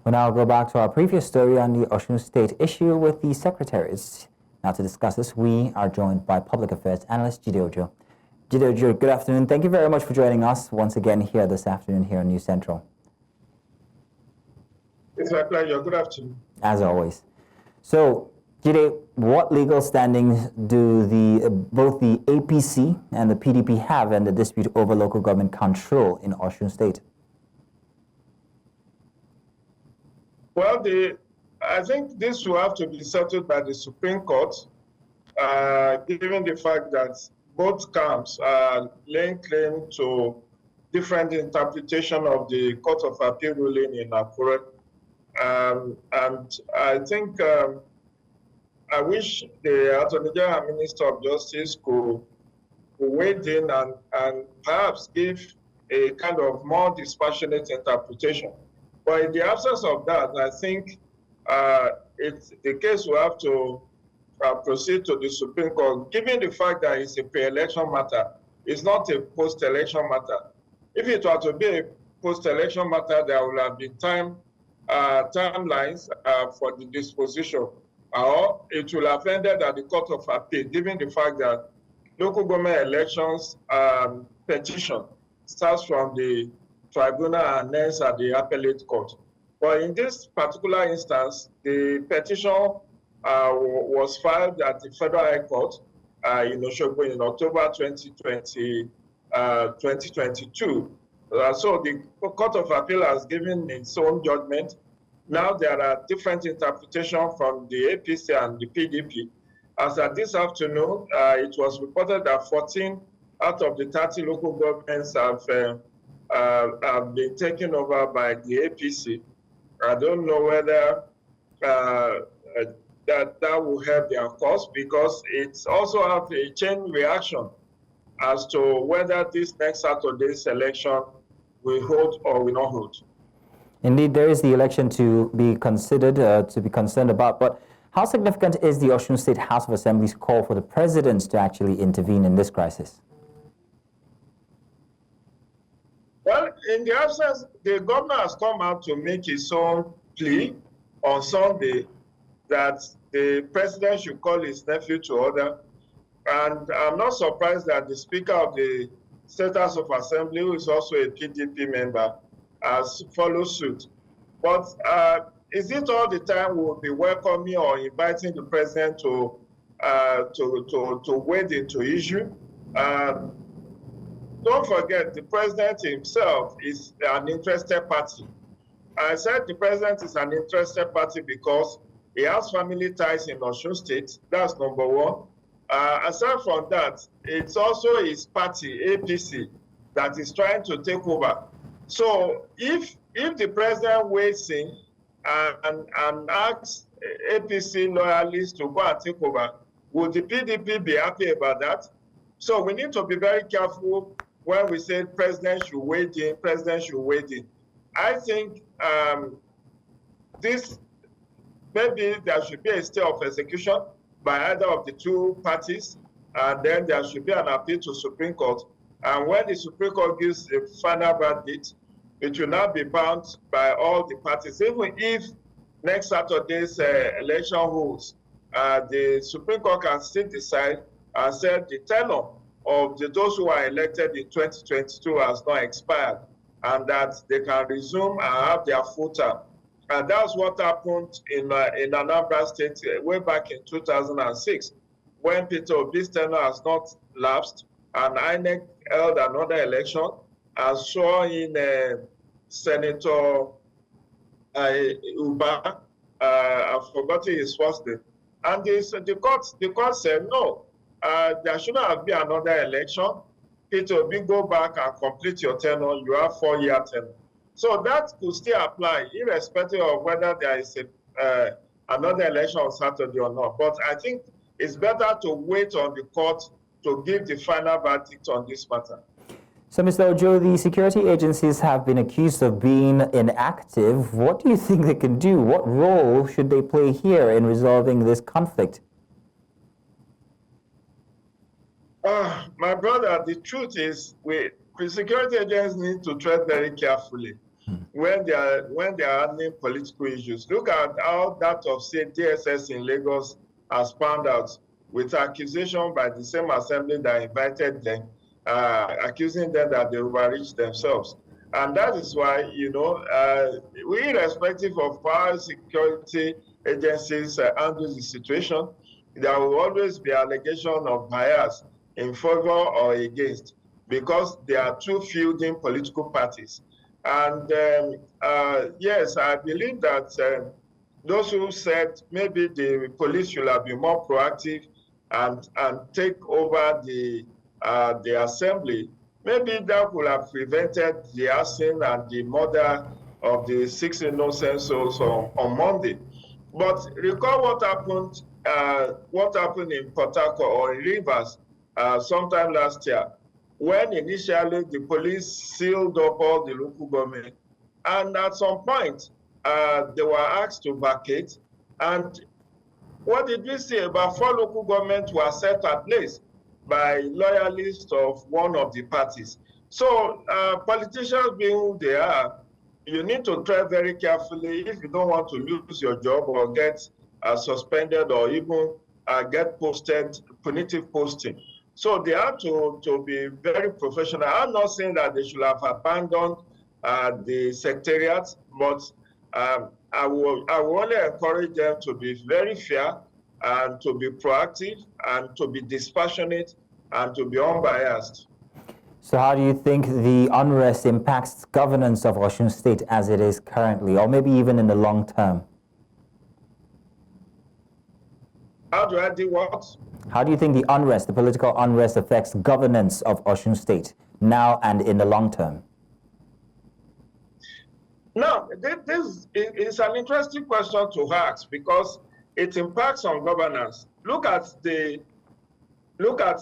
We'll now go back to our previous story on the Osun State issue with the secretaries. Now to discuss this, we are joined by public affairs analyst Jide Ojo. Jide Ojo, good afternoon. Thank you very much for joining us once again here this afternoon here on News Central. It's my pleasure. Good afternoon. As always. So, Jide, what legal standings do both the APC and the PDP have in the dispute over local government control in Osun State? Well, I think this will have to be settled by the Supreme Court, given the fact that both camps are laying claim to different interpretation of the Court of Appeal ruling in Akure. And I think I wish the Attorney General and Minister of Justice could wade in and perhaps give a kind of more dispassionate interpretation. But in the absence of that, I think the case will have to proceed to the Supreme Court, given the fact that it's a pre-election matter. It's not a post-election matter. If it were to be a post-election matter, there would have been timelines for the disposition, or it will have ended at the Court of Appeal, given the fact that local government elections petition starts from the tribunal and ends at the appellate court. But in this particular instance, the petition was filed at the Federal High Court in Osogbo in October 2022. So the Court of Appeal has given its own judgment. Now there are different interpretations from the APC and the PDP. As at this afternoon, it was reported that 14 out of the 30 local governments have been taken over by the APC. I don't know whether that will help their cause, because it's also have a chain reaction as to whether this next Saturday's election will hold or will not hold. Indeed, there is the election to be considered, to be concerned about, but how significant is the Osun State House of Assembly's call for the president to actually intervene in this crisis? Well, in the absence, the governor has come out to make his own plea on Sunday that the president should call his nephew to order. And I'm not surprised that the Speaker of the State House of Assembly, who is also a PDP member, has followed suit. But is it all the time we will be welcoming or inviting the president to wade into issue? Don't forget, the president himself is an interested party. I said the president is an interested party because he has family ties in Osun State. That's number one. Aside from that, it's also his party, APC, that is trying to take over. So if the president wades in and asks APC loyalists to go and take over, would the PDP be happy about that? So we need to be very careful when we say president should wade in, president should wade in. I think maybe there should be a stay of execution by either of the two parties, and then there should be an appeal to Supreme Court. And when the Supreme Court gives a final verdict, it will now be bound by all the parties. Even if next Saturday's election holds, the Supreme Court can still decide and say the tenure of those who are elected in 2022 has not expired, and that they can resume and have their full term. And that's what happened in Anambra State way back in 2006, when Peter Obi's tenure has not lapsed, and INEC held another election and saw in Senator Uba, I've forgotten his first name, and the court said no, there shouldn't have been another election. Peter Obi, go back and complete your tenure. You have 4-year tenure. So that could still apply, irrespective of whether there is another election on Saturday or not. But I think it's better to wait on the court to give the final verdict on this matter. So, Mr. Ojo, the security agencies have been accused of being inactive. What do you think they can do? What role should they play here in resolving this conflict? My brother, the truth is, the security agents need to tread very carefully. when they are handling political issues. Look at how that of, say, DSS in Lagos has panned out, with accusation by the same assembly that invited them, accusing them that they overreached themselves. And that is why, we, irrespective of how security agencies handle the situation, there will always be allegation of bias in favor or against, because there are two fielding political parties. And yes, I believe that those who said maybe the police should have been more proactive and take over the assembly, maybe that would have prevented the arson and the murder of the 6 innocent souls on Monday. But recall what happened in Port Harcourt or in Rivers sometime last year, when initially the police sealed up all the local government, and at some point they were asked to vacate. And what did we see? About 4 local governments were set ablaze by loyalists of one of the parties. So politicians, being who they are, you need to tread very carefully if you don't want to lose your job or get suspended or even get punitive posting. So they have to be very professional. I'm not saying that they should have abandoned the secretariats, but I will only encourage them to be very fair and to be proactive and to be dispassionate and to be unbiased. So how do you think the unrest impacts governance of Osun State as it is currently, or maybe even in the long term? How do I do what? How do you think the political unrest affects governance of Osun State now and in the long term? Now, this is an interesting question to ask, because it impacts on governance. Look at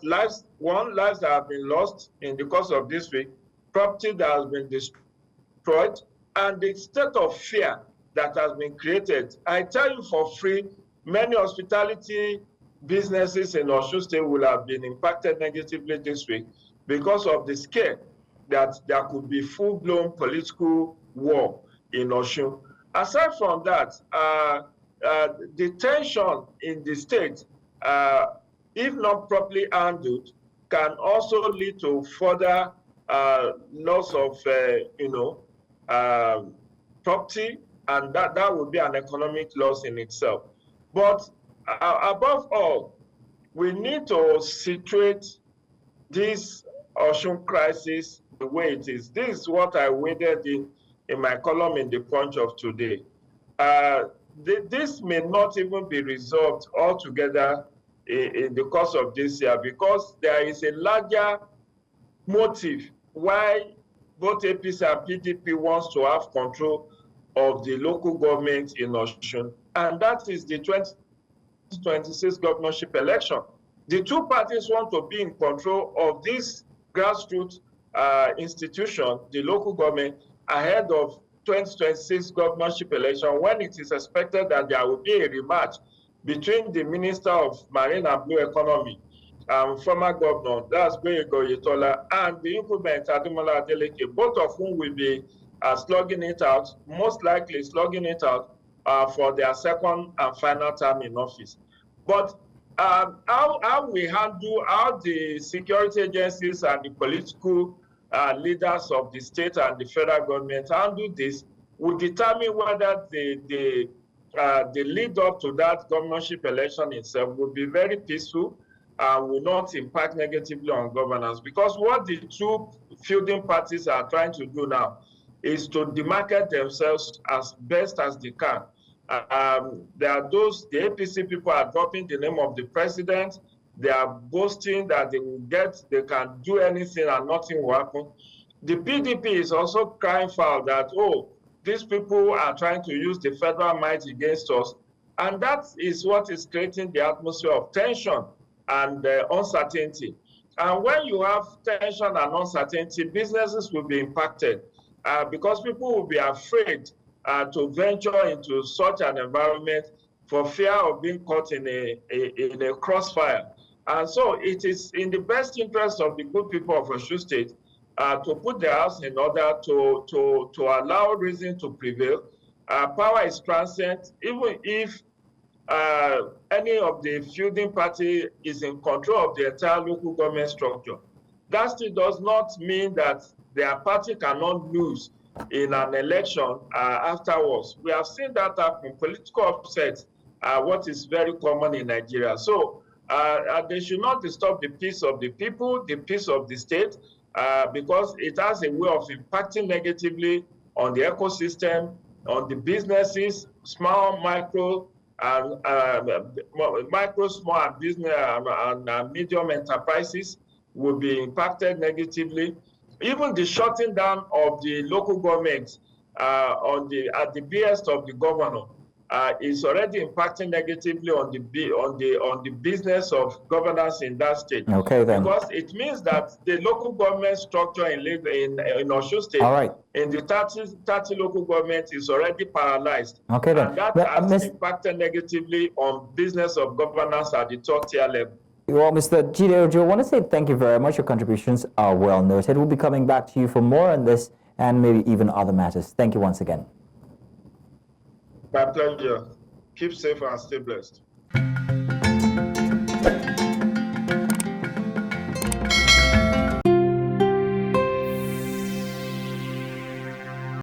lives that have been lost in the course of this week, property that has been destroyed, and the state of fear that has been created. I tell you for free, many hospitality businesses in Osun State will have been impacted negatively this week because of the scare that there could be full-blown political war in Osun. Aside from that, the tension in the state, if not properly handled, can also lead to further loss of, property, and that would be an economic loss in itself. But above all, we need to situate this Osun crisis the way it is. This is what I waded in my column in the Punch of today. This may not even be resolved altogether in the course of this year, because there is a larger motive why both APC and PDP wants to have control of the local government in Osun, and that is the 2026 governorship election. The two parties want to be in control of this grassroots institution, the local government, ahead of 2026 governorship election, when it is expected that there will be a rematch between the Minister of Marine and Blue Economy, former governor, that's Gbeyego Oyetola, and the incumbent Ademola Adeleke, both of whom will be slugging it out, most likely slugging it out for their second and final term in office. But how we handle, how the security agencies and the political leaders of the state and the federal government handle this will determine whether the lead up to that governorship election itself will be very peaceful and will not impact negatively on governance. Because what the two fielding parties are trying to do now is to demarcate themselves as best as they can. There are those, the APC people are dropping the name of the president. They are boasting that they can do anything and nothing will happen. The PDP is also crying foul that, oh, these people are trying to use the federal might against us. And that is what is creating the atmosphere of tension and uncertainty. And when you have tension and uncertainty, businesses will be impacted because people will be afraid to venture into such an environment for fear of being caught in a crossfire. And so it is in the best interest of the good people of Osun State to put their house in order to allow reason to prevail. Power is transient, even if any of the feuding party is in control of the entire local government structure. That still does not mean that their party cannot lose in an election afterwards. We have seen that happen. Political upsets are what is very common in Nigeria. So they should not disturb the peace of the people, the peace of the state, because it has a way of impacting negatively on the ecosystem, on the businesses, small, micro, and micro, small, and business and medium enterprises will be impacted negatively. Even the shutting down of the local government at the behest of the governor is already impacting negatively on the business of governance in that state. Okay, then. Because it means that the local government structure in Osun State, all right, in the 30 local government is already paralyzed. Okay, then. And that has impacted negatively on business of governance at the top tier level. Well, Mr. Jide, I want to say thank you very much. Your contributions are well noted. We'll be coming back to you for more on this and maybe even other matters. Thank you once again. My pleasure. Keep safe and stay blessed.